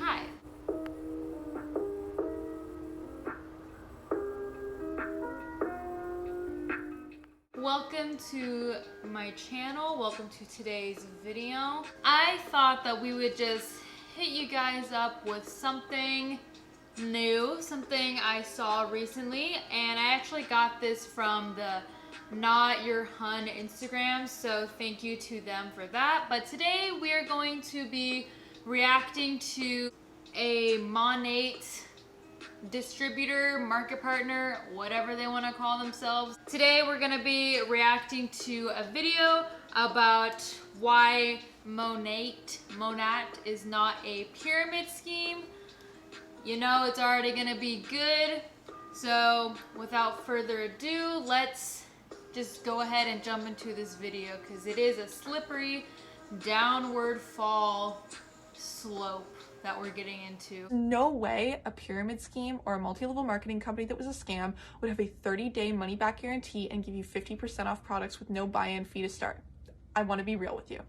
Hi. Welcome to my channel. Welcome to today's video. I thought that we would just hit you guys up with something new, something I saw recently, and I actually got this from the Not Your Hun Instagram, so thank you to them for that. But today we are going to be reacting to a Monate distributor, market partner, whatever they want to call themselves. Today we're going to be reacting to a video about why Monate is not a pyramid scheme. You know it's already going to be good. So without further ado, let's just go ahead and jump into this video because it is a slippery downward fall slope that we're getting into. No way a pyramid scheme or a multi-level marketing company that was a scam would have a 30-day money-back guarantee and give you 50% off products with no buy-in fee to start. I want to be real with you.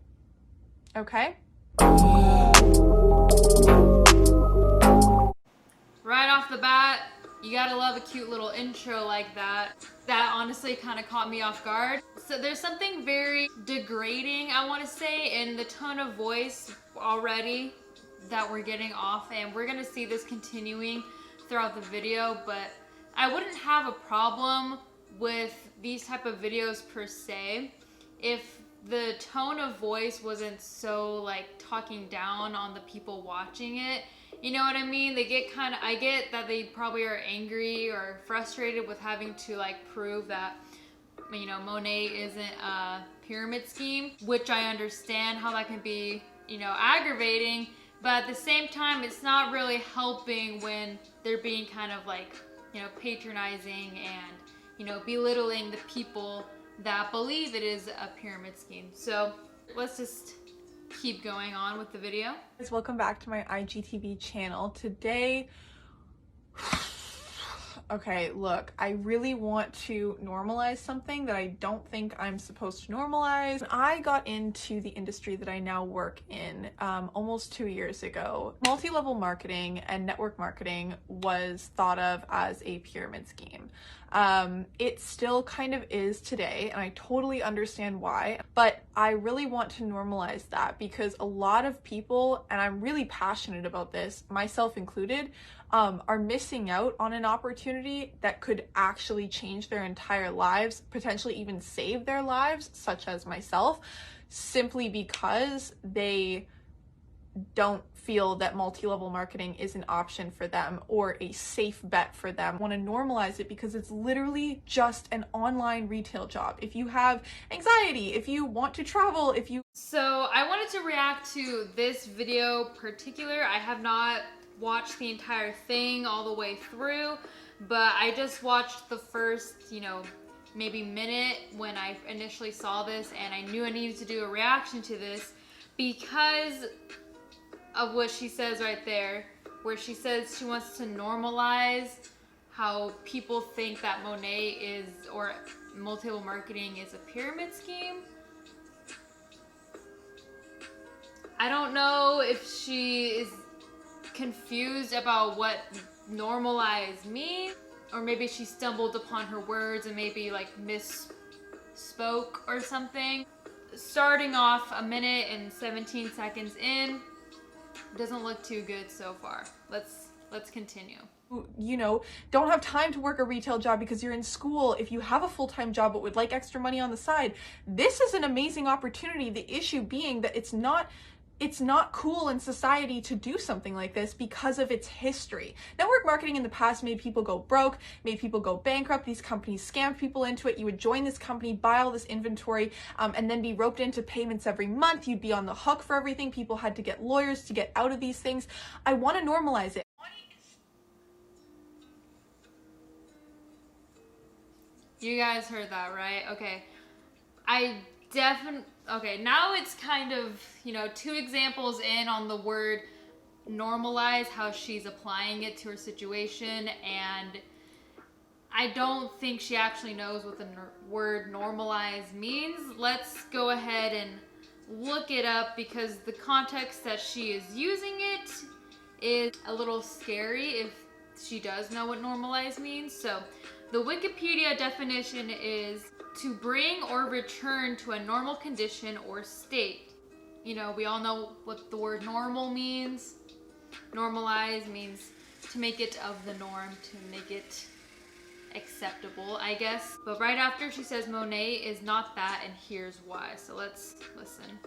Okay? Right off the bat, you gotta love a cute little intro like that. That honestly kind of caught me off guard. So there's something very degrading, I want to say, in the tone of voice already that we're getting off, and we're gonna see this continuing throughout the video. But I wouldn't have a problem with these type of videos per se if the tone of voice wasn't so like talking down on the people watching it. You know what I mean? They get kind of, I get that they probably are angry or frustrated with having to like prove that, you know, Monate isn't a pyramid scheme, which I understand how that can be, you know, aggravating. But at the same time, it's not really helping when they're being kind of like, you know, patronizing and, you know, belittling the people that believe it is a pyramid scheme. So let's just keep going on with the video. Guys, welcome back to my IGTV channel. Today, okay, look, I really want to normalize something that I don't think I'm supposed to normalize. When I got into the industry that I now work in almost 2 years ago, multi-level marketing and network marketing was thought of as a pyramid scheme. It still kind of is today, and I totally understand why, but I really want to normalize that because a lot of people, and I'm really passionate about this, myself included, are missing out on an opportunity that could actually change their entire lives, potentially even save their lives, such as myself, simply because they don't feel that multi-level marketing is an option for them or a safe bet for them. I want to normalize it because it's literally just an online retail job. If you have anxiety, if you want to travel, if you... So I wanted to react to this video particular. I have not watched the entire thing all the way through, but I just watched the first, you know, maybe minute when I initially saw this, and I knew I needed to do a reaction to this because of what she says right there, where she says she wants to normalize how people think that Monate is, or multi-level marketing is a pyramid scheme. I don't know if she is confused about what normalize means, or maybe she stumbled upon her words and maybe like misspoke or something. Starting off a minute and 17 seconds in, doesn't look too good so far. Let's continue. You know, don't have time to work a retail job because you're in school. If you have a full-time job but would like extra money on the side, this is an amazing opportunity. The issue being that it's not cool in society to do something like this because of its history. Network marketing in the past made people go broke, made people go bankrupt. These companies scammed people into it. You would join this company, buy all this inventory, and then be roped into payments every month. You'd be on the hook for everything. People had to get lawyers to get out of these things. I want to normalize it. You guys heard that, right? Okay. Okay, now it's kind of, you know, 2 examples in on the word normalize, how she's applying it to her situation, and I don't think she actually knows what the word normalize means. Let's go ahead and look it up because the context that she is using it is a little scary if she does know what normalize means. So the Wikipedia definition is to bring or return to a normal condition or state. You know, we all know what the word normal means. Normalize means to make it of the norm, to make it acceptable, I guess. But right after she says Monet is not that, and here's why. So let's listen.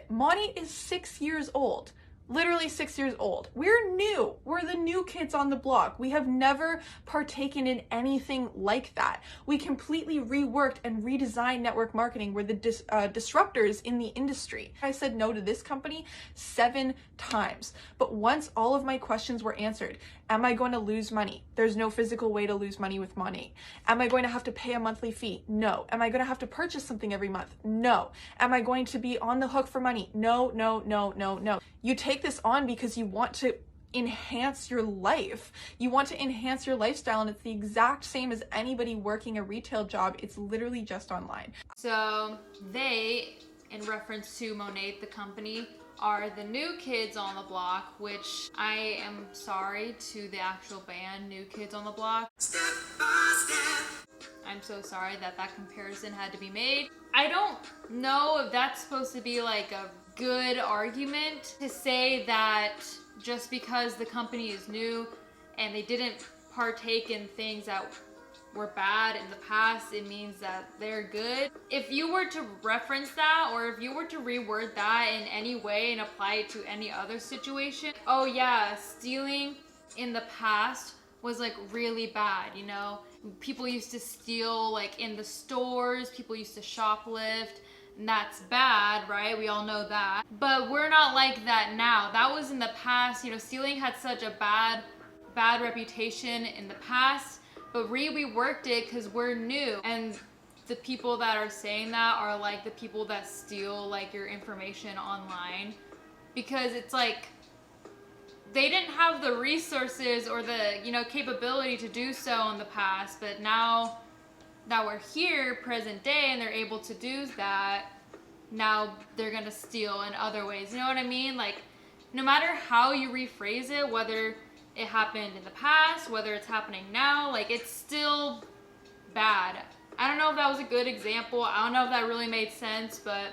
Monty is 6 years old. Literally 6 years old. We're new. We're the new kids on the block. We have never partaken in anything like that. We completely reworked and redesigned network marketing. We're the disruptors in the industry. I said no to this company 7 times. But once all of my questions were answered, am I going to lose money? There's no physical way to lose money with money. Am I going to have to pay a monthly fee? No. Am I going to have to purchase something every month? No. Am I going to be on the hook for money? No, no, no, no, no. You take this on because you want to enhance your life. You want to enhance your lifestyle, and it's the exact same as anybody working a retail job. It's literally just online. So they, in reference to Monet, the company, are the new kids on the block, which I am sorry to the actual band, New Kids on the Block. Step by step. I'm so sorry that that comparison had to be made. I don't know if that's supposed to be like a good argument to say that just because the company is new and they didn't partake in things that were bad in the past, it means that they're good. If you were to reference that, or if you were to reword that in any way and apply it to any other situation, oh yeah, stealing in the past was like really bad, you know? People used to steal like in the stores, people used to shoplift, and that's bad, right? We all know that. But we're not like that now. That was in the past, you know, stealing had such a bad reputation in the past, but we worked it because we're new. And the people that are saying that are like the people that steal like your information online, because it's like they didn't have the resources or the, you know, capability to do so in the past, but now that we're here present day and they're able to do that, now they're gonna steal in other ways. You know what I mean? Like, no matter how you rephrase it, whether it happened in the past, whether it's happening now, like, it's still bad. I don't know if that was a good example. I don't know if that really made sense, but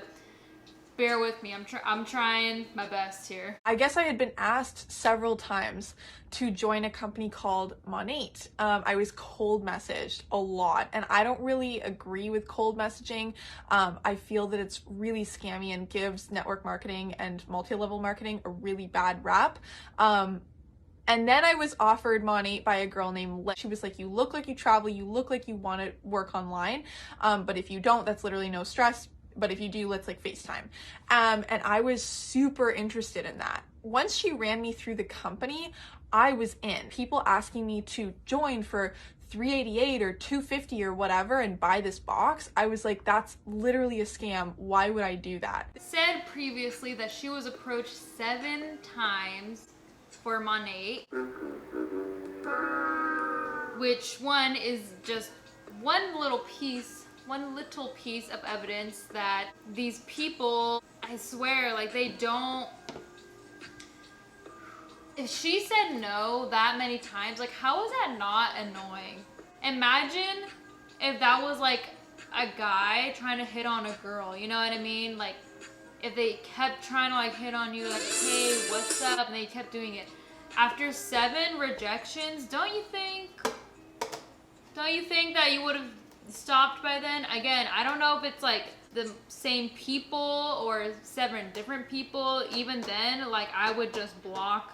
bear with me. I'm trying my best here. I guess I had been asked several times to join a company called Monat. I was cold messaged a lot, and I don't really agree with cold messaging. I feel that it's really scammy and gives network marketing and multi-level marketing a really bad rap. And then I was offered Monat by a girl named Liz. She was like, you look like you travel, you look like you want to work online, but if you don't, that's literally no stress. But if you do, let's like FaceTime. And I was super interested in that. Once she ran me through the company, I was in. People asking me to join for $388 or $250 or whatever and buy this box, I was like, that's literally a scam. Why would I do that? It said previously that she was approached 7 times for Monat, which one is just one little piece of evidence that these people, I swear, like, they don't. If she said no that many times, like, how is that not annoying? Imagine if that was like a guy trying to hit on a girl, you know what I mean? Like, if they kept trying to like hit on you, like, hey, what's up? And they kept doing it. After 7 rejections, don't you think that you would have stopped by then? Again, I don't know if it's like the same people or 7 different people. Even then, like, I would just block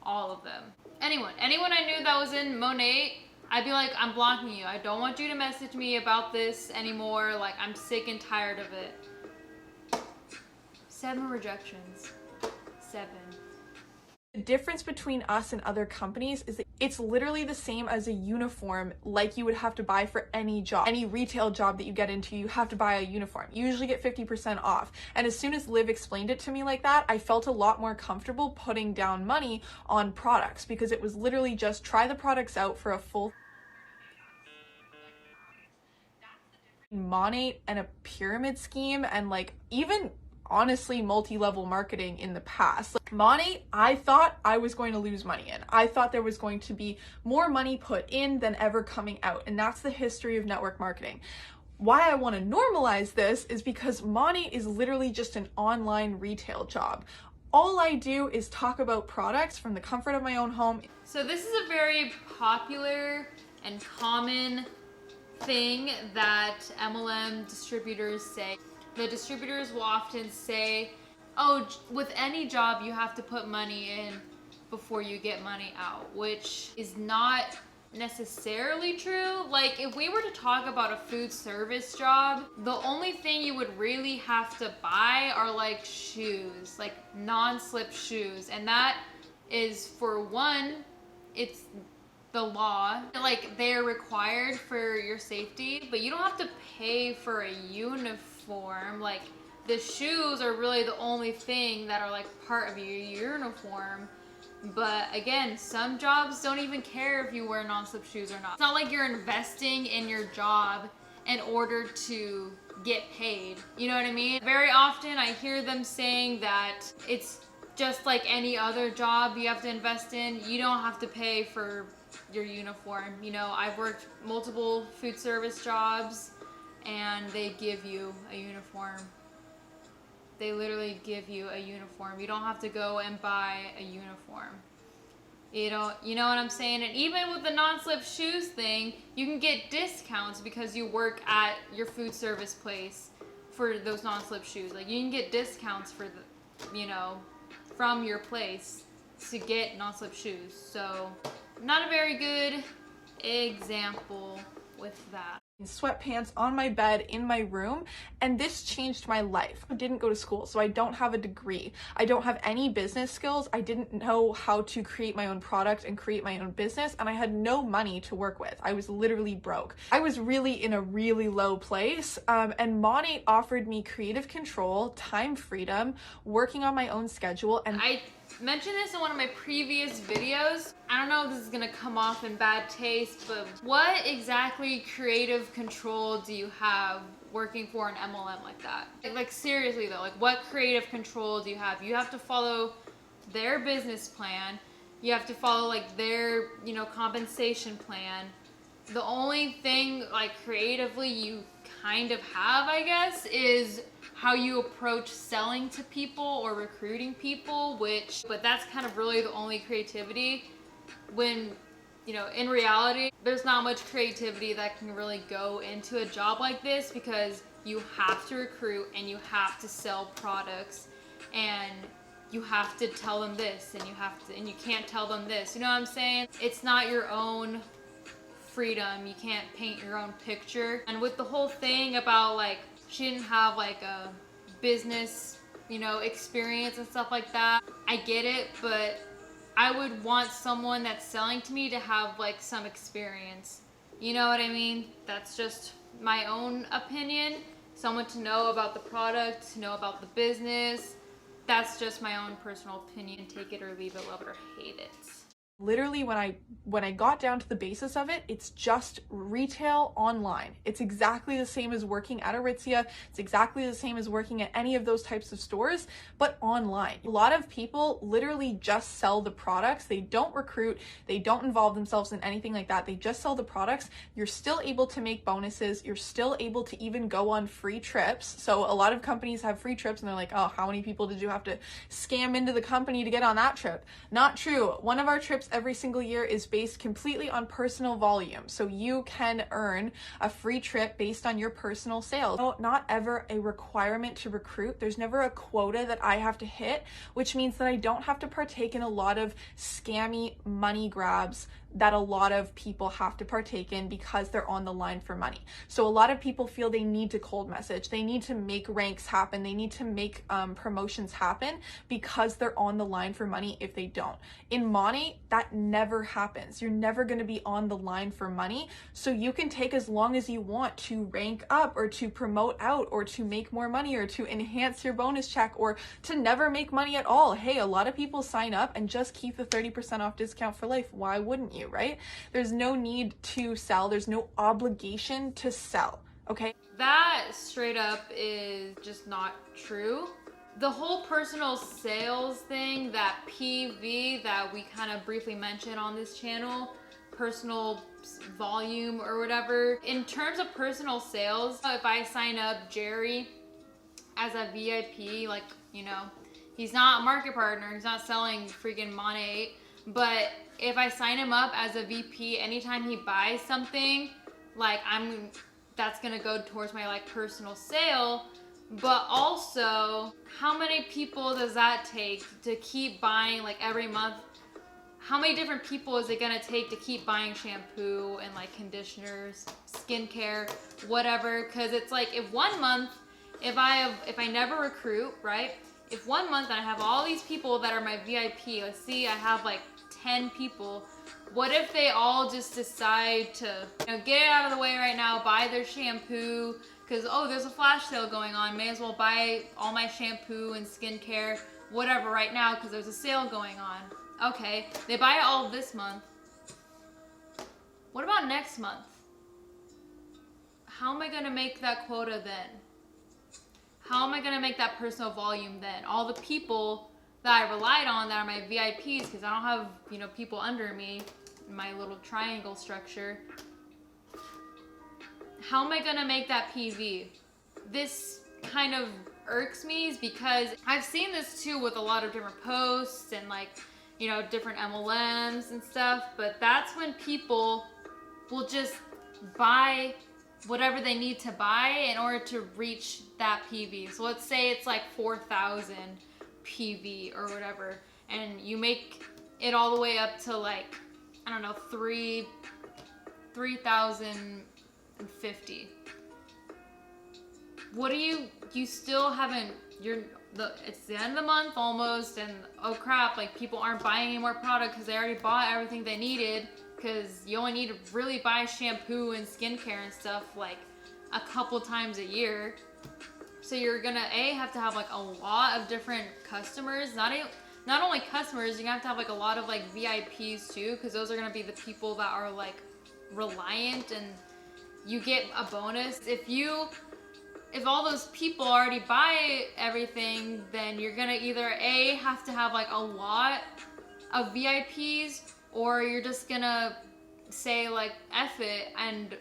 all of them. Anyone I knew that was in Monat, I'd be like, I'm blocking you. I don't want you to message me about this anymore. Like, I'm sick and tired of it. 7 rejections. 7. The difference between us and other companies is that it's literally the same as a uniform, like you would have to buy for any job. Any retail job that you get into, you have to buy a uniform. You usually get 50% off. And as soon as Liv explained it to me like that, I felt a lot more comfortable putting down money on products, because it was literally just try the products out for a full Monat and a pyramid scheme. And like, even honestly multi-level marketing in the past. Like, Monat, I thought I was going to lose money in. I thought there was going to be more money put in than ever coming out, and that's the history of network marketing. Why I want to normalize this is because Monat is literally just an online retail job. All I do is talk about products from the comfort of my own home. So this is a very popular and common thing that MLM distributors say. The distributors will often say, oh, with any job you have to put money in before you get money out, which is not necessarily true. Like, if we were to talk about a food service job, the only thing you would really have to buy are like shoes, like non-slip shoes, and that is, for one, it's the law, like they're required for your safety, but you don't have to pay for a uniform. Like, the shoes are really the only thing that are like part of your uniform. But again, some jobs don't even care if you wear non-slip shoes or not. It's not like you're investing in your job in order to get paid. You know what I mean? Very often I hear them saying that it's just like any other job you have to invest in. You don't have to pay for your uniform. You know, I've worked multiple food service jobs and they give you a uniform. They literally give you a uniform. You don't have to go and buy a uniform. You know what I'm saying? And even with the non-slip shoes thing, you can get discounts because you work at your food service place for those non-slip shoes. Like, you can get discounts for the, you know, from your place to get non-slip shoes. So, not a very good example with that. Sweatpants on my bed in my room, and this changed my life. I didn't go to school, so I don't have a degree. I don't have any business skills. I didn't know how to create my own product and create my own business, and I had no money to work with. I was literally broke. I was really in a really low place, and Monat offered me creative control, time freedom, working on my own schedule, and I mentioned this in one of my previous videos. I don't know if this is gonna come off in bad taste, but what exactly creative control do you have working for an MLM like that? Like seriously though, like what creative control do you have? You have to follow their business plan. You have to follow like their, you know, compensation plan. The only thing like creatively you kind of have, I guess, is how you approach selling to people or recruiting people, but that's kind of really the only creativity, when, you know, in reality, there's not much creativity that can really go into a job like this, because you have to recruit and you have to sell products and you have to tell them this and you can't tell them this. You know what I'm saying? It's not your own freedom. You can't paint your own picture. And with the whole thing about like, she didn't have like a business, you know, experience and stuff like that, I get it, but I would want someone that's selling to me to have like some experience. You know what I mean? That's just my own opinion. Someone to know about the product, to know about the business. That's just my own personal opinion. Take it or leave it, love it or hate it. Literally, when I got down to the basis of it, it's just retail online. It's exactly the same as working at Aritzia. It's exactly the same as working at any of those types of stores, but online. A lot of people literally just sell the products. They don't recruit. They don't involve themselves in anything like that. They just sell the products. You're still able to make bonuses. You're still able to even go on free trips. So a lot of companies have free trips and they're like, oh, how many people did you have to scam into the company to get on that trip? Not true. One of our trips every single year is based completely on personal volume. So you can earn a free trip based on your personal sales. So not ever a requirement to recruit. There's never a quota that I have to hit, which means that I don't have to partake in a lot of scammy money grabs that a lot of people have to partake in because they're on the line for money. So a lot of people feel they need to cold message, they need to make ranks happen, they need to make promotions happen because they're on the line for money. If they don't, in Monat, that never happens. You're never going to be on the line for money, so you can take as long as you want to rank up or to promote out or to make more money or to enhance your bonus check or to never make money at all. Hey, a lot of people sign up and just keep the 30% off discount for life. Why wouldn't you? Right? There's no need to sell. There's no obligation to sell. Okay? That straight up is just not true. The whole personal sales thing, that PV that we kind of briefly mentioned on this channel, personal volume or whatever. In terms of personal sales, if I sign up Jerry as a VIP, like, you know, he's not a market partner, he's not selling freaking Monat, but if I sign him up as a VP, anytime he buys something, like, that's gonna go towards my like personal sale. But also, how many people does that take to keep buying like every month? How many different people is it gonna take to keep buying shampoo and like conditioners, skincare, whatever? Because it's like, if 1 month, if I never recruit, right? If 1 month I have all these people that are my VIP, let's see, I have like 10 people. What if they all just decide to, you know, get it out of the way right now, buy their shampoo, because, oh, there's a flash sale going on, may as well buy all my shampoo and skincare, whatever, right now, because there's a sale going on. Okay, they buy it all this month. What about next month? How am I going to make that quota then? How am I going to make that personal volume then? All the people that I relied on that are my VIPs, because I don't have, you know, people under me in my little triangle structure. How am I gonna make that PV? This kind of irks me, is because I've seen this too with a lot of different posts and like, you know, different MLMs and stuff, but that's when people will just buy whatever they need to buy in order to reach that PV. So let's say it's like 4,000 PV or whatever, and you make it all the way up to like, I don't know, 3,050. What do you still haven't, it's the end of the month almost, and oh crap, like people aren't buying any more product because they already bought everything they needed, because you only need to really buy shampoo and skincare and stuff like a couple times a year. So you're gonna have to have like a lot of different customers, not only customers, you're gonna have to have like a lot of like VIPs too, because those are gonna be the people that are like reliant, and you get a bonus. If all those people already buy everything, then you're gonna either have to have like a lot of VIPs, or you're just gonna say like F it and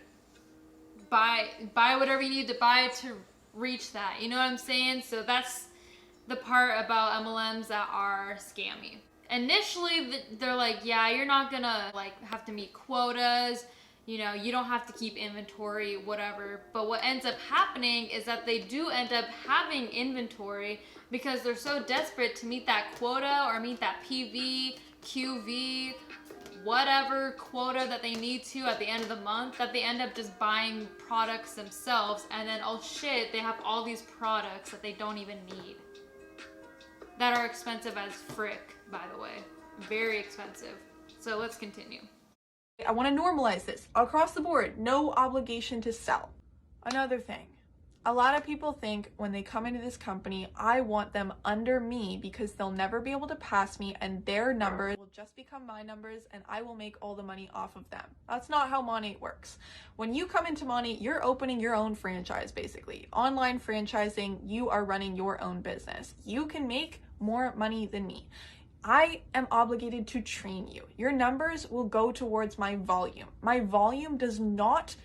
buy whatever you need to buy to reach that. You know what I'm saying? So that's the part about MLMs that are scammy. Initially, they're like, yeah, you're not gonna like have to meet quotas, you know, you don't have to keep inventory, whatever. But what ends up happening is that they do end up having inventory because they're so desperate to meet that quota or meet that PV, QV, whatever quota that they need to at the end of the month, that they end up just buying products themselves, and then, oh shit, they have all these products that they don't even need, that are expensive as frick, by the way. Very expensive. So let's continue. I want to normalize this across the board. No obligation to sell. Another thing, a lot of people think when they come into this company, I want them under me because they'll never be able to pass me, and their numbers will just become my numbers and I will make all the money off of them. That's not how Monat works. When you come into Monat, you're opening your own franchise, basically. Online franchising, you are running your own business. You can make more money than me. I am obligated to train you. Your numbers will go towards my volume. My volume does not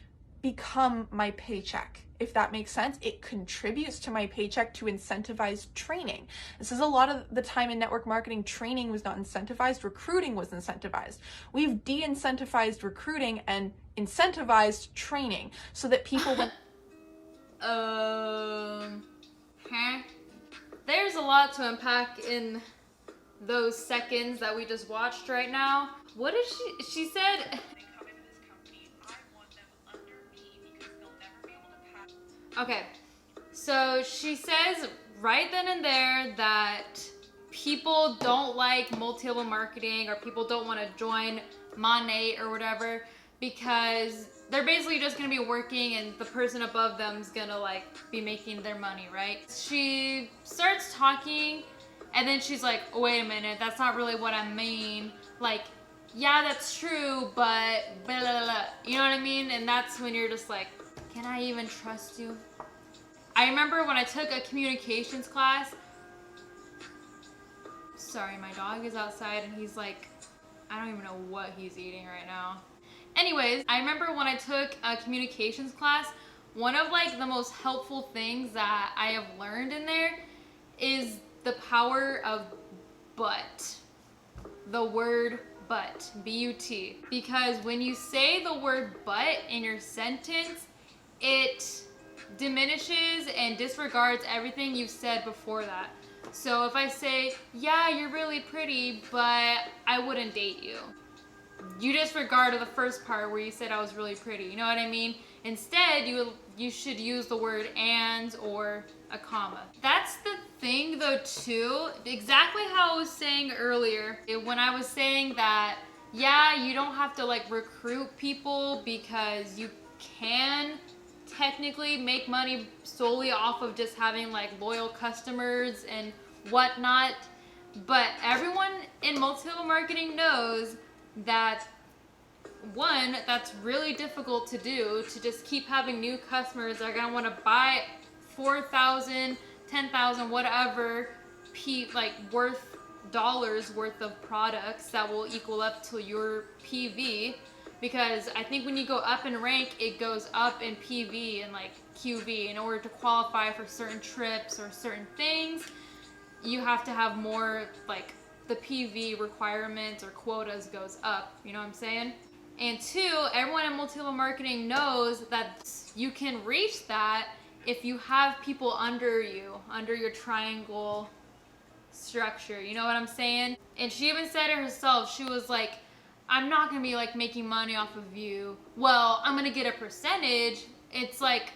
become my paycheck, if that makes sense. It contributes to my paycheck to incentivize training. This is a lot of the time in network marketing, training was not incentivized, recruiting was incentivized. We've de-incentivized recruiting and incentivized training so that people There's a lot to unpack in those seconds that we just watched right now. What did she said? Okay, so she says right then and there that people don't like multi-level marketing, or people don't want to join Monat or whatever, because they're basically just gonna be working and the person above them is gonna like be making their money, right? She starts talking and then she's like, oh, wait a minute, that's not really what I mean. Like, yeah, that's true, but blah, blah, blah. You know what I mean? And that's when you're just like, can I even trust you? I remember when I took a communications class, Sorry, my dog is outside and he's like, I don't even know what he's eating right now. Anyways, I remember when I took a communications class, one of like the most helpful things that I have learned in there is the power of but. The word but, B-U-T. Because when you say the word but in your sentence, it diminishes and disregards everything you've said before that. So if I say, yeah, you're really pretty, but I wouldn't date you, you disregarded the first part where you said I was really pretty. You know what I mean? Instead, you should use the word and or a comma. That's the thing though too, exactly how I was saying earlier, when I was saying that, yeah, you don't have to like recruit people because you can technically make money solely off of just having like loyal customers and whatnot. But everyone in multi-level marketing knows that one, that's really difficult to do, to just keep having new customers that are gonna want to buy 4,000, 10,000, whatever, like worth dollars worth of products that will equal up to your PV. Because I think when you go up in rank, it goes up in PV and like QV. In order to qualify for certain trips or certain things, you have to have more, like the PV requirements or quotas goes up. You know what I'm saying? And two, everyone in multi-level marketing knows that you can reach that if you have people under you, under your triangle structure. You know what I'm saying? And she even said it herself. She was like, I'm not gonna be like making money off of you. Well, I'm gonna get a percentage. It's like,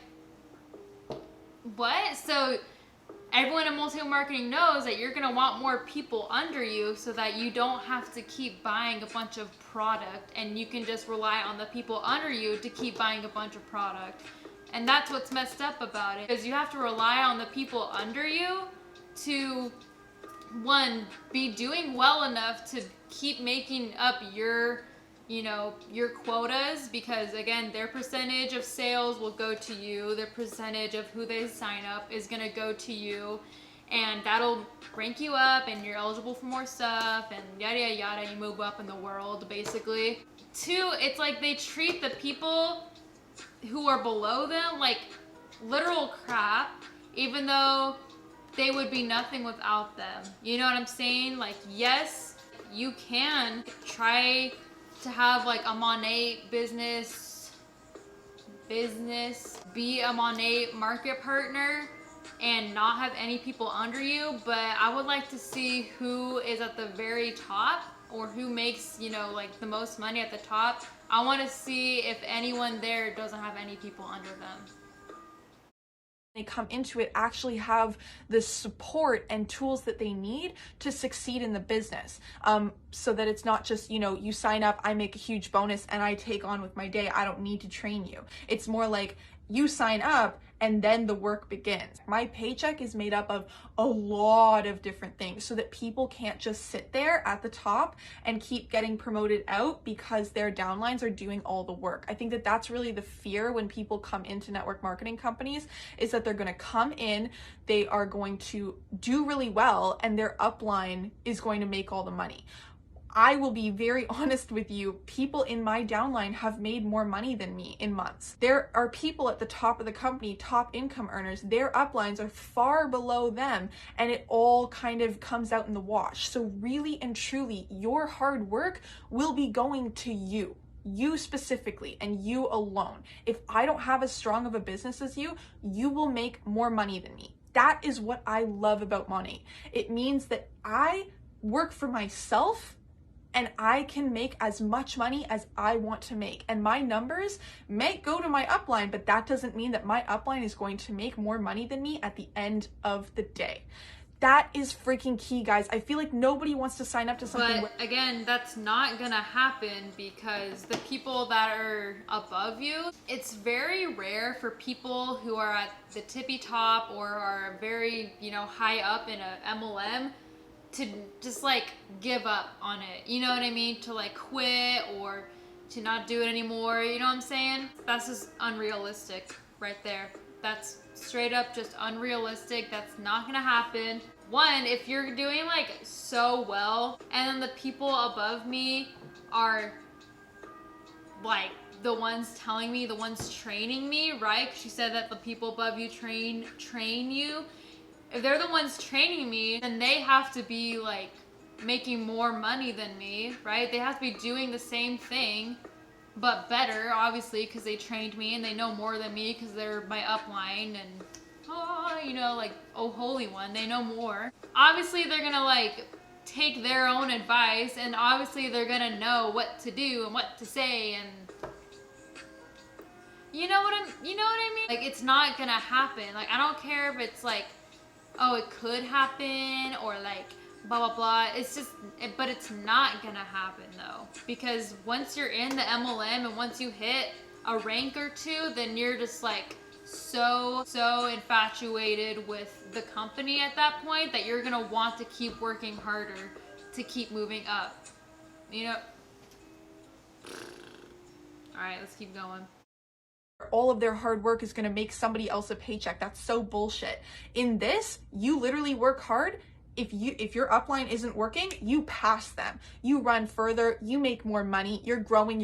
what? So everyone in multi-level marketing knows that you're gonna want more people under you so that you don't have to keep buying a bunch of product and you can just rely on the people under you to keep buying a bunch of product. And that's what's messed up about it, because you have to rely on the people under you to, one, be doing well enough to keep making up your, you know, your quotas, because again, their percentage of sales will go to you, their percentage of who they sign up is going to go to you, and that'll rank you up and you're eligible for more stuff and yada yada yada. You move up in the world basically. Two, it's like they treat the people who are below them like literal crap, even though they would be nothing without them. You know what I'm saying? Like, yes, you can try to have like a Monet business, be a Monet market partner and not have any people under you, but I would like to see who is at the very top or who makes, you know, like the most money at the top. I want to see if anyone there doesn't have any people under them. They come into it actually have the support and tools that they need to succeed in the business, so that it's not just, you know, you sign up, I make a huge bonus and I take on with my day, I don't need to train you. It's more like you sign up and then the work begins. My paycheck is made up of a lot of different things so that people can't just sit there at the top and keep getting promoted out because their downlines are doing all the work. I think that that's really the fear when people come into network marketing companies, is that they're going to come in, they are going to do really well, and their upline is going to make all the money. I will be very honest with you, people in my downline have made more money than me in months. There are people at the top of the company, top income earners, their uplines are far below them, and it all kind of comes out in the wash. So really and truly, your hard work will be going to you specifically, and you alone. If I don't have as strong of a business as you, you will make more money than me. That is what I love about money. It means that I work for myself and I can make as much money as I want to make. And my numbers may go to my upline, but that doesn't mean that my upline is going to make more money than me at the end of the day. That is freaking key, guys. I feel like nobody wants to sign up to something. But again, that's not gonna happen because the people that are above you, it's very rare for people who are at the tippy top or are very, you know, high up in a MLM to just like give up on it. You know what I mean? To like quit or to not do it anymore. You know what I'm saying? That's just unrealistic right there. That's straight up just unrealistic. That's not gonna happen. one, if you're doing like so well and then the people above me are like the ones telling me, the ones training me, right? She said that the people above you train you. If they're the ones training me, then they have to be like making more money than me, right? They have to be doing the same thing, but better, obviously, because they trained me and they know more than me because they're my upline and, you know, like, oh, holy one, they know more. Obviously, they're gonna like take their own advice, and obviously they're gonna know what to do and what to say, and you know what I mean? Like, it's not gonna happen. Like, I don't care if it's like, oh, it could happen, or like blah blah blah. It's just, but it's not gonna happen though, because once you're in the MLM and once you hit a rank or two, then you're just like so infatuated with the company at that point that you're gonna want to keep working harder to keep moving up, you know. All right, let's keep going. All of their hard work is going to make somebody else a paycheck. That's so bullshit. In this, you literally work hard. If your upline isn't working, you pass them. You run further, you make more money, you're growing.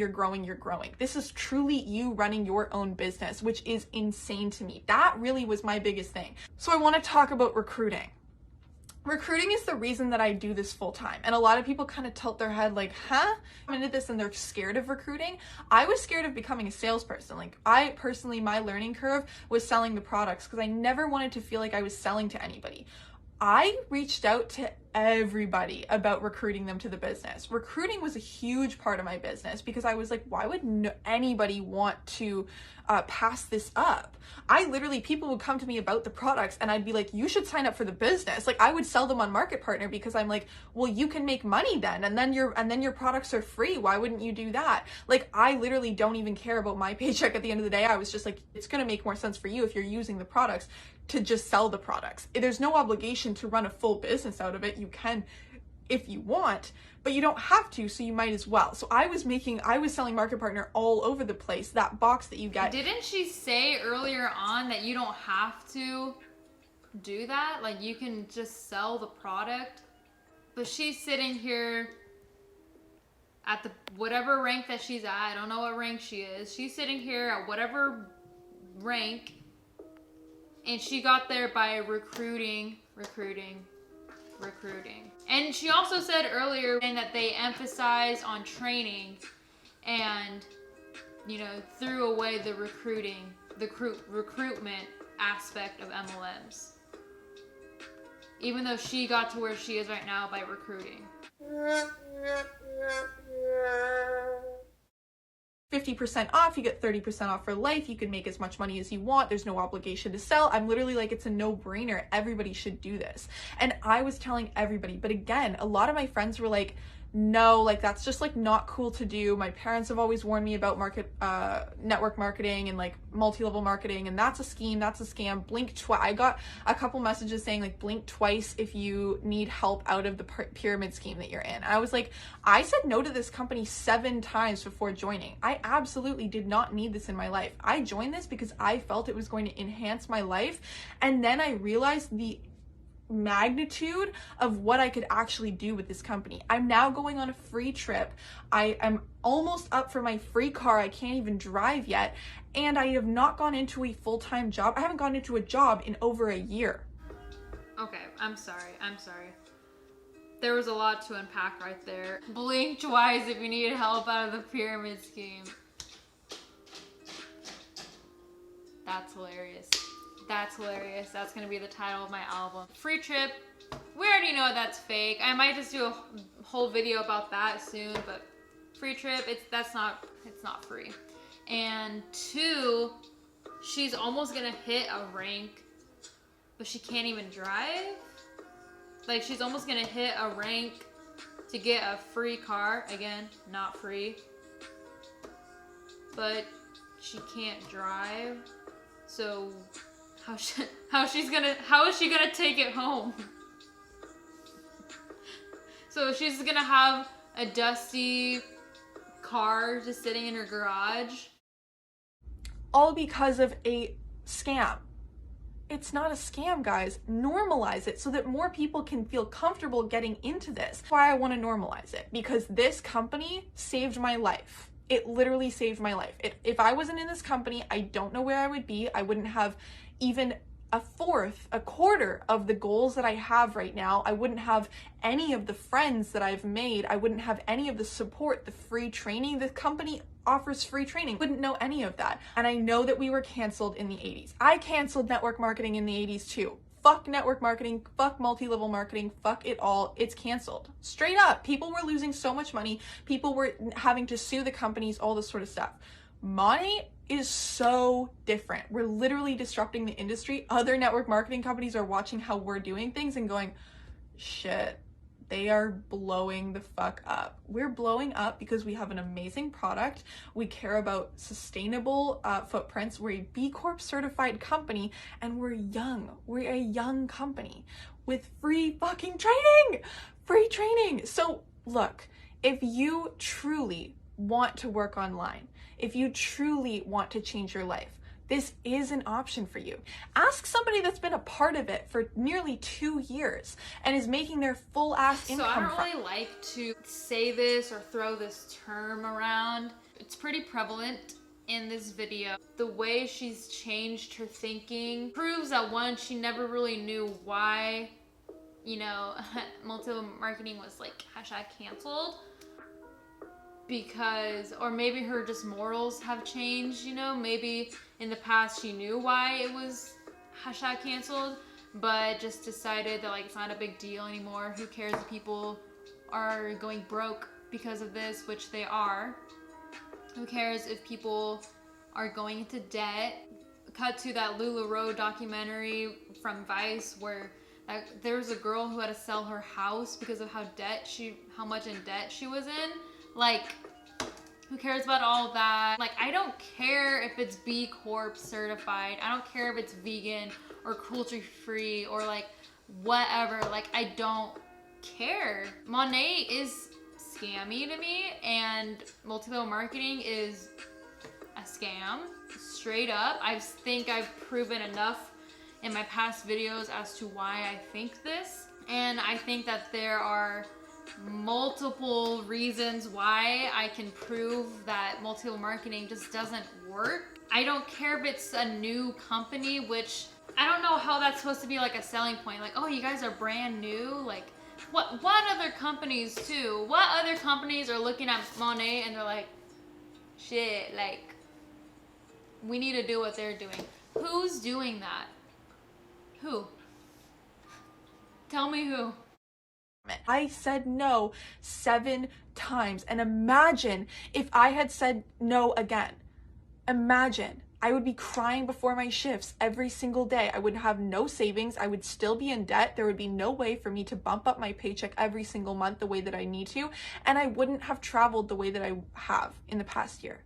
This is truly you running your own business, which is insane to me. That really was my biggest thing. So I want to talk about recruiting. Recruiting is the reason that I do this full time. And a lot of people kind of tilt their head like, huh? I'm into this and they're scared of recruiting. I was scared of becoming a salesperson. Like, I personally, my learning curve was selling the products because I never wanted to feel like I was selling to anybody. I reached out to everybody about recruiting them to the business. Recruiting was a huge part of my business because I was like, why would anybody want to pass this up? People would come to me about the products and I'd be like, you should sign up for the business. Like, I would sell them on Market Partner because I'm like, well, you can make money then, and then your products are free. Why wouldn't you do that? Like, I literally don't even care about my paycheck at the end of the day. I was just like, it's going to make more sense for you if you're using the products to just sell the products. There's no obligation to run a full business out of it. You can if you want, but you don't have to, so you might as well. So I was selling Market Partner all over the place. That box that you get. Didn't she say earlier on that you don't have to do that? Like, you can just sell the product? But she's sitting here at the whatever rank that she's at. I don't know what rank she is. She's sitting here at whatever rank, and she got there by recruiting. And she also said earlier that they emphasize on training and, you know, threw away the recruitment aspect of MLMs. Even though she got to where she is right now by recruiting. 50% off, you get 30% off for life, you can make as much money as you want, there's no obligation to sell. I'm literally like, it's a no-brainer, everybody should do this. And I was telling everybody, but again, a lot of my friends were like, no, like, that's just like not cool to do. My parents have always warned me about network marketing and like multi-level marketing, and that's a scheme, that's a scam. Blink twice. I got a couple messages saying like, blink twice if you need help out of the pyramid scheme that you're in. And I was like, I said no to this company 7 times before joining. I absolutely did not need this in my life. I joined this because I felt it was going to enhance my life. And then I realized the magnitude of what I could actually do with this company. I'm now going on a free trip. I am almost up for my free car. I can't even drive yet. And I have not gone into a full-time job. I haven't gone into a job in over a year. Okay, I'm sorry. There was a lot to unpack right there. Blink twice if you need help out of the pyramid scheme. That's hilarious. That's gonna be the title of my album. Free trip. We already know that's fake. I might just do a whole video about that soon, but free trip, it's not free. And 2, she's almost gonna hit a rank, but she can't even drive. Like, she's almost gonna hit a rank to get a free car. Again, not free. But she can't drive. So how is she gonna take it home? So she's gonna have a dusty car just sitting in her garage. All because of a scam. it's not a scam, guys. Normalize it so that more people can feel comfortable getting into this. That's why I want to normalize it, because this company saved my life. It literally saved my life. If I wasn't in this company, I don't know where I would be. I wouldn't have even a quarter of the goals that I have right now. I wouldn't have any of the friends that I've made. I wouldn't have any of the support, the free training. The company offers free training. Wouldn't know any of that. And I know that we were canceled in the 80s. I canceled network marketing in the 80s too. Fuck network marketing, fuck multi-level marketing, fuck it all. It's canceled. Straight up. People were losing so much money. People were having to sue the companies, all this sort of stuff. Money is so different. We're literally disrupting the industry. Other network marketing companies are watching how we're doing things and going, shit, they are blowing the fuck up. We're blowing up because we have an amazing product. We care about sustainable footprints. We're a B Corp certified company, and we're young. We're a young company with free fucking training. Free training. So look, if you truly want to work online, if you truly want to change your life, this is an option for you. Ask somebody that's been a part of it for nearly 2 years and is making their full ass income. So I don't really like to say this or throw this term around. It's pretty prevalent in this video. The way she's changed her thinking proves that, one, she never really knew why, you know, multi-level marketing was like #canceled. Because, or maybe her just morals have changed, you know, maybe in the past she knew why it was #canceled, but just decided that like it's not a big deal anymore. Who cares if people are going broke because of this, which they are. Who cares if people are going into debt? Cut to that LuLaRoe documentary from Vice where there was a girl who had to sell her house because of how much in debt she was in. Like, who cares about all that? Like, I don't care if it's B Corp certified. I don't care if it's vegan or cruelty free or like whatever. Like, I don't care. Monet is scammy to me, and multi-level marketing is a scam. Straight up. I think I've proven enough in my past videos as to why I think this. And I think that there are multiple reasons why I can prove that multi-level marketing just doesn't work. I don't care if it's a new company, which I don't know how that's supposed to be like a selling point. Like, oh, you guys are brand new. Like, what other companies too? What other companies are looking at Monet and they're like, shit, like, we need to do what they're doing. Who's doing that? Who? Tell me who. I said no 7 times, and imagine if I had said no again. Imagine. I would be crying before my shifts every single day. I would have no savings. I would still be in debt. There would be no way for me to bump up my paycheck every single month the way that I need to, and I wouldn't have traveled the way that I have in the past year.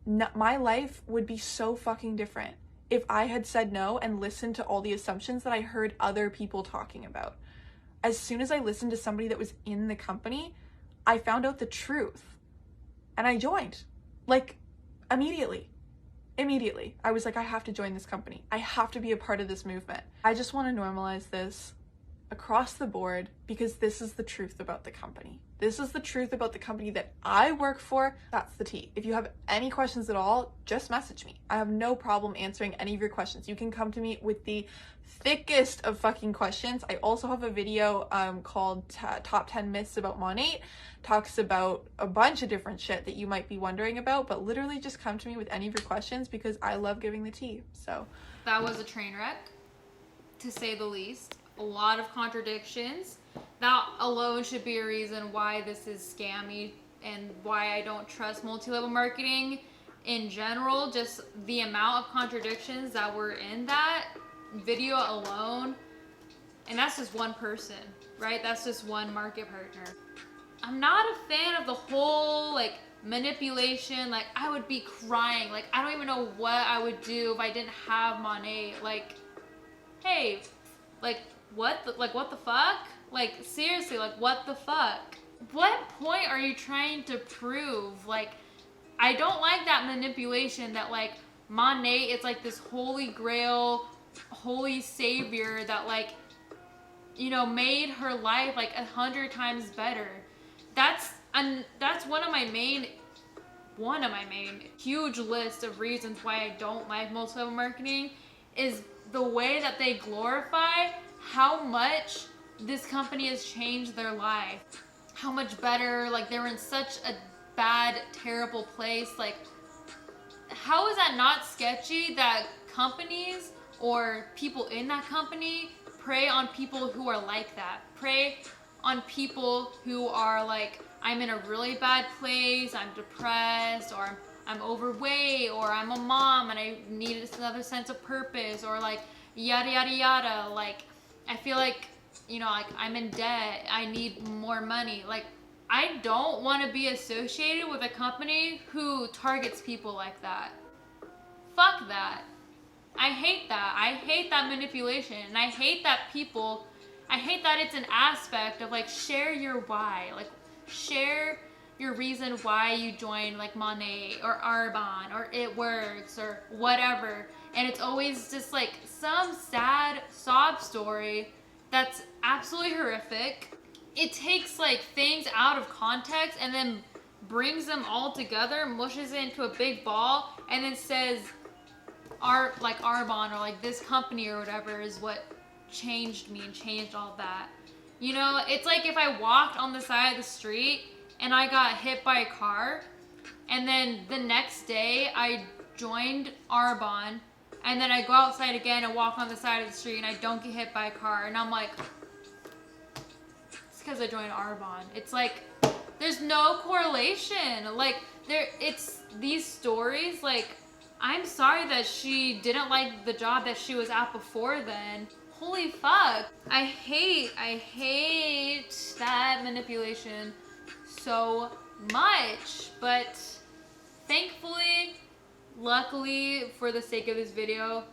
My life would be so fucking different if I had said no and listened to all the assumptions that I heard other people talking about. As soon as I listened to somebody that was in the company, I found out the truth and I joined, like, immediately. I was like, I have to join this company. I have to be a part of this movement. I just want to normalize this across the board because this is the truth about the company. This is the truth about the company that I work for. That's the tea. If you have any questions at all, just message me. I have no problem answering any of your questions. You can come to me with the thickest of fucking questions. I also have a video called Top 10 Myths About Monet. Talks about a bunch of different shit that you might be wondering about, but literally just come to me with any of your questions because I love giving the tea. So that was a train wreck, to say the least. A lot of contradictions. That alone should be a reason why this is scammy and why I don't trust multi-level marketing in general. Just the amount of contradictions that were in that video alone. And that's just one person, right? That's just one market partner. I'm not a fan of the whole like manipulation. Like, I would be crying. Like, I don't even know what I would do if I didn't have Monet. Like, hey, like, what the fuck? Like, seriously, like, what the fuck? What point are you trying to prove? Like, I don't like that manipulation that, like, Monet is like this holy grail holy savior that like, you know, made her life like 100 times better. That's one of my main huge list of reasons why I don't like multi-level marketing is the way that they glorify how much this company has changed their life. How much better, like they were in such a bad, terrible place. Like, how is that not sketchy that companies or people in that company prey on people who are like that? Prey on people who are like, I'm in a really bad place, I'm depressed, or I'm overweight, or I'm a mom and I need another sense of purpose, or like yada yada yada. Like, I feel like, you know, like I'm in debt, I need more money. Like, I don't want to be associated with a company who targets people like that. Fuck that. I hate that. I hate that manipulation. And I hate that it's an aspect of like, share your why. Like, share your reason why you joined like Monet or Arbonne or It Works or whatever. And it's always just like some sad sob story that's absolutely horrific. It takes like things out of context and then brings them all together, mushes it into a big ball, and then says Arbonne or like this company or whatever is what changed me and changed all that. You know, it's like if I walked on the side of the street and I got hit by a car, and then the next day I joined Arbonne, and then I go outside again and walk on the side of the street and I don't get hit by a car, and I'm like, it's because I joined Arbonne. It's like, there's no correlation. Like, it's these stories, like, I'm sorry that she didn't like the job that she was at before then. Holy fuck. I hate that manipulation so much. But thankfully, luckily, for the sake of this video,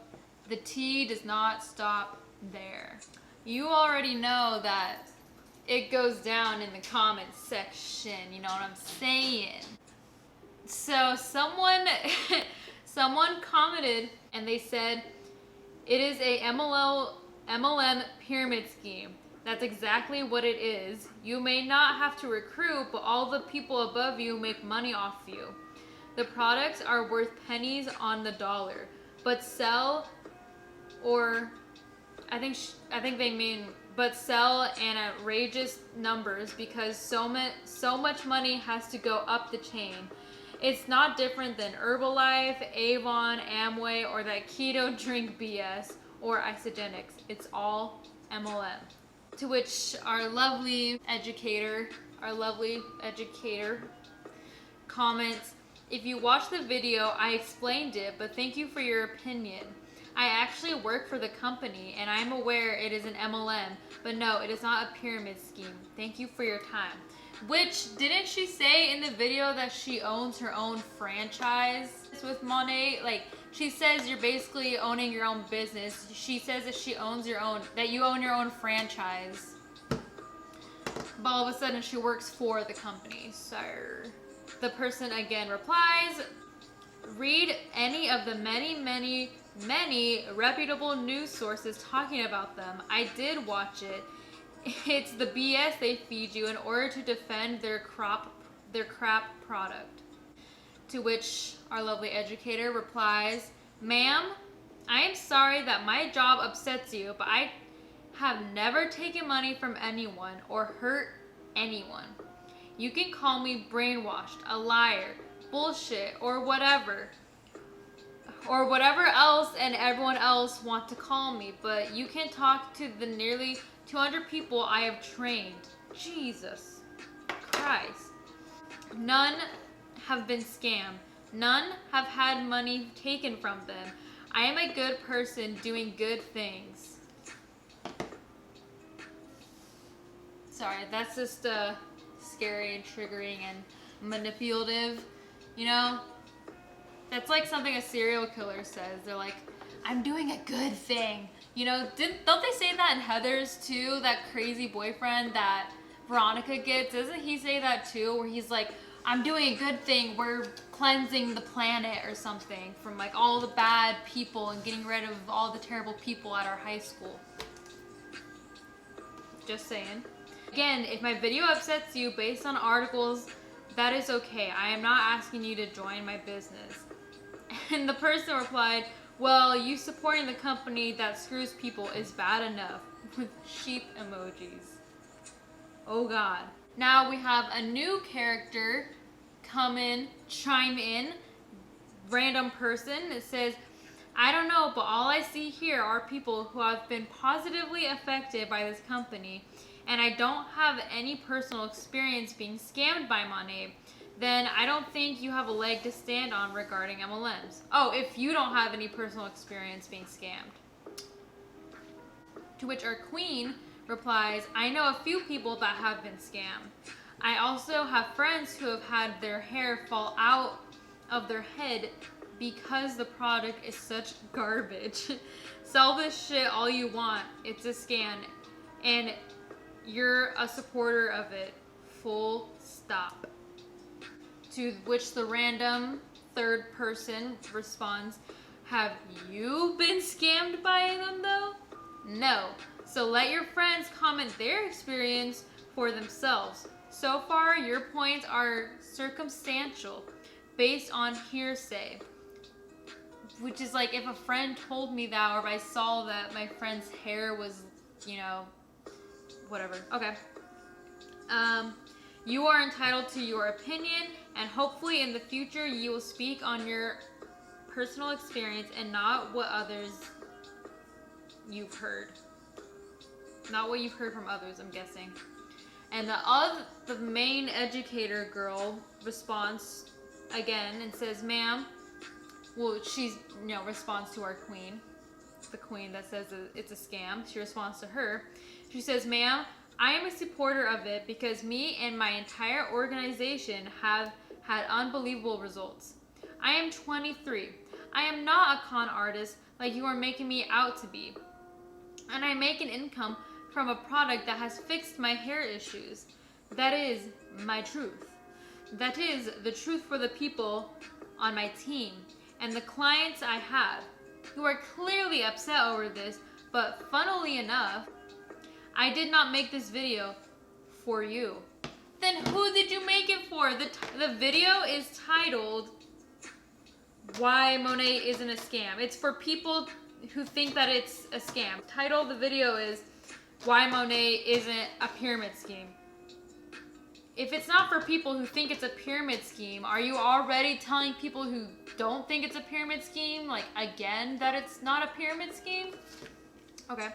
the tea does not stop there. You already know that it goes down in the comments section, you know what I'm saying? So someone commented and they said, it is a MLM pyramid scheme. That's exactly what it is. You may not have to recruit, but all the people above you make money off you. The products are worth pennies on the dollar, but sell, or I think they mean, but sell in outrageous numbers because so much money has to go up the chain. It's not different than Herbalife, Avon, Amway, or that keto drink BS, or Isogenics. It's all MLM. To which our lovely educator comments, if you watch the video, I explained it, but thank you for your opinion. I actually work for the company, and I'm aware it is an MLM, but no, it is not a pyramid scheme. Thank you for your time. Which, didn't she say in the video that she owns her own franchise with Monet? Like, she says you're basically owning your own business. She says that you own your own franchise. But all of a sudden she works for the company. So the person again replies, read any of the many reputable news sources talking about them. I did watch it. It's the BS they feed you in order to defend their crap product. To which our lovely educator replies, ma'am, I am sorry that my job upsets you, but I have never taken money from anyone or hurt anyone. You can call me brainwashed, a liar, bullshit, or whatever else and everyone else want to call me, but you can talk to the nearly 200 people I have trained. Jesus Christ. None have been scammed. None have had money taken from them. I am a good person doing good things. Sorry, that's just scary and triggering and manipulative, you know? That's like something a serial killer says. They're like, I'm doing a good thing. You know, don't they say that in Heather's too? That crazy boyfriend that Veronica gets, doesn't he say that too? Where he's like, I'm doing a good thing. We're cleansing the planet or something from like all the bad people and getting rid of all the terrible people at our high school. Just saying. Again, if my video upsets you based on articles, that is okay. I am not asking you to join my business. And the person replied, well, you supporting the company that screws people is bad enough, with sheep emojis. Oh God. Now we have a new character chime in, random person. It says, I don't know, but all I see here are people who have been positively affected by this company, and I don't have any personal experience being scammed by Monet. Then I don't think you have a leg to stand on regarding MLMs. Oh, if you don't have any personal experience being scammed. To which our queen replies, I know a few people that have been scammed. I also have friends who have had their hair fall out of their head because the product is such garbage. Sell this shit all you want. It's a scam. And you're a supporter of it. Full stop. To which the random third person responds, have you been scammed by them though? No. So let your friends comment their experience for themselves. So far, your points are circumstantial, based on hearsay. Which is like if a friend told me that, or if I saw that my friend's hair was, you know, whatever. Okay. You are entitled to your opinion, and hopefully in the future you will speak on your personal experience and not what others you've heard. Not what you've heard from others, I'm guessing. And the main educator girl responds again and says, ma'am, well, she's, you know, responds to our queen, the queen that says it's a scam. She responds to her. She says, ma'am, I am a supporter of it because me and my entire organization have had unbelievable results. I am 23. I am not a con artist like you are making me out to be. And I make an income from a product that has fixed my hair issues. That is my truth. That is the truth for the people on my team and the clients I have, who are clearly upset over this, but funnily enough, I did not make this video for you. Then who did you make it for? The video is titled, Why Monet Isn't a Scam. It's for people who think that it's a scam. The title of the video is, Why Monet Isn't a Pyramid Scheme. If it's not for people who think it's a pyramid scheme, are you already telling people who don't think it's a pyramid scheme, like again, that it's not a pyramid scheme? Okay.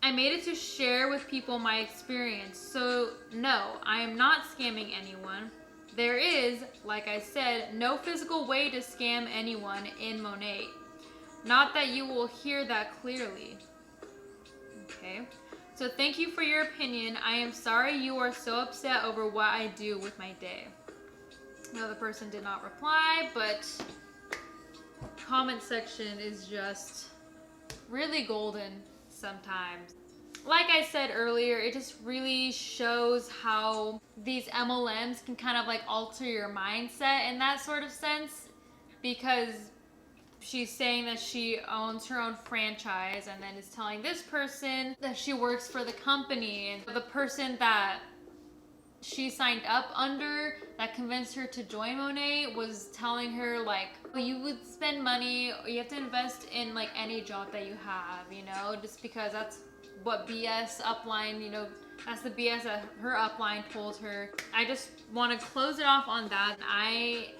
I made it to share with people my experience. So no, I am not scamming anyone. There is, like I said, no physical way to scam anyone in Monet. Not that you will hear that clearly. Okay. So thank you for your opinion. I am sorry you are so upset over what I do with my day. No, the person did not reply, but comment section is just really golden sometimes. Like I said earlier, it just really shows how these MLMs can kind of like alter your mindset in that sort of sense, because she's saying that she owns her own franchise and then is telling this person that she works for the company, and the person that she signed up under that convinced her to join Monet was telling her like, you would spend money, you have to invest in like any job that you have, you know, just because that's what BS upline, you know, that's the BS that her upline told her. I just want to close it off on that. I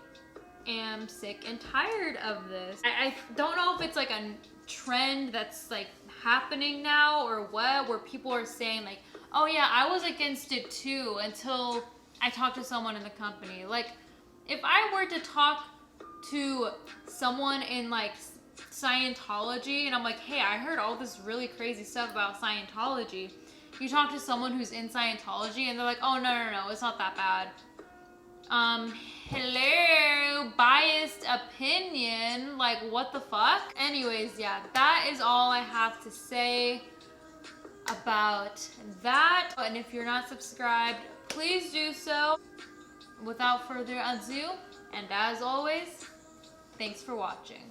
am sick and tired of this. I don't know if it's like a trend that's like happening now or what, where people are saying like, oh yeah, I was against it too until I talked to someone in the company. Like, if I were to talk to someone in like Scientology and I'm like, hey, I heard all this really crazy stuff about Scientology. You talk to someone who's in Scientology and they're like, oh no, it's not that bad. Hello, biased opinion, like what the fuck? Anyways, yeah, that is all I have to say about that. And if you're not subscribed, please do so. without further ado, and as always, thanks for watching.